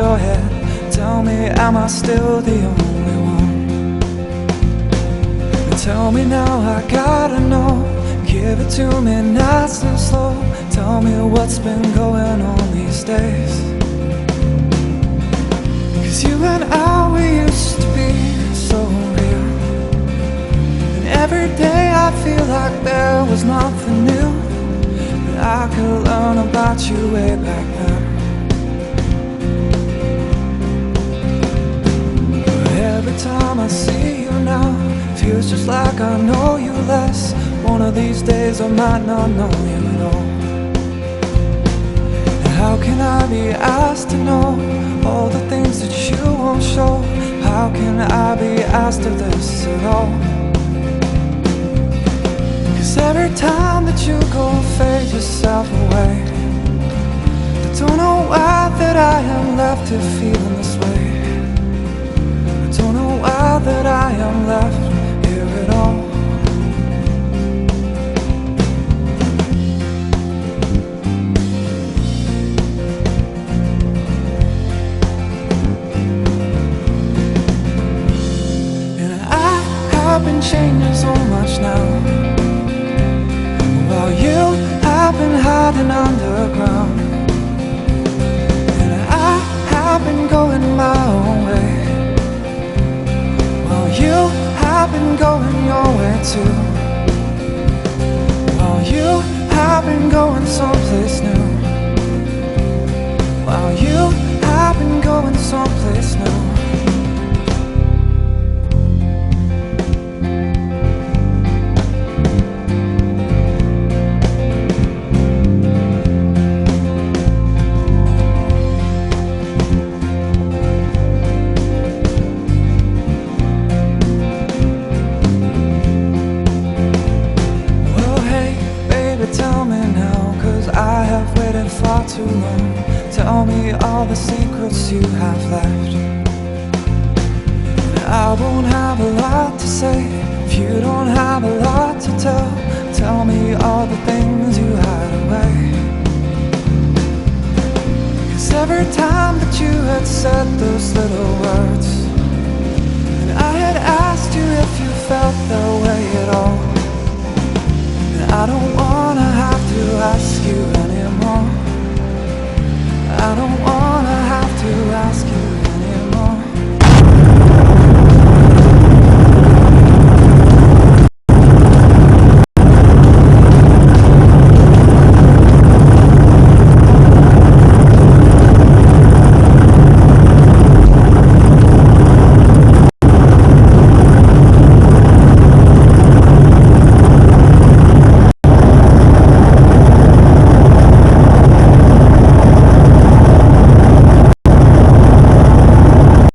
your head. Tell me, am I still the only one? Tell me now, I gotta know. Give it to me nice and slow. Tell me what's been going on these days. 'Cause you and I, we used to be so real. And every day I feel like there was nothing new that I could learn about you way back then. But every time I see you now, feels just like I know you less. One of these days I might not know you at all. And how can I be asked to know all the things that you won't show? How can I be asked to this at all? 'Cause every time that you go fade yourself away, I don't know why that I am left here feeling this way. I don't know why that I am left here at all. I've been changing so much now, while you have been hiding underground. And I have been going my own way, while you have been going your way too. While you have been going someplace new, while you have been going someplace new. Far too long. Tell me all the secrets you have left. I won't have a lot to say if you don't have a lot to tell. Tell me all the things you hide away. 'Cause every time that you had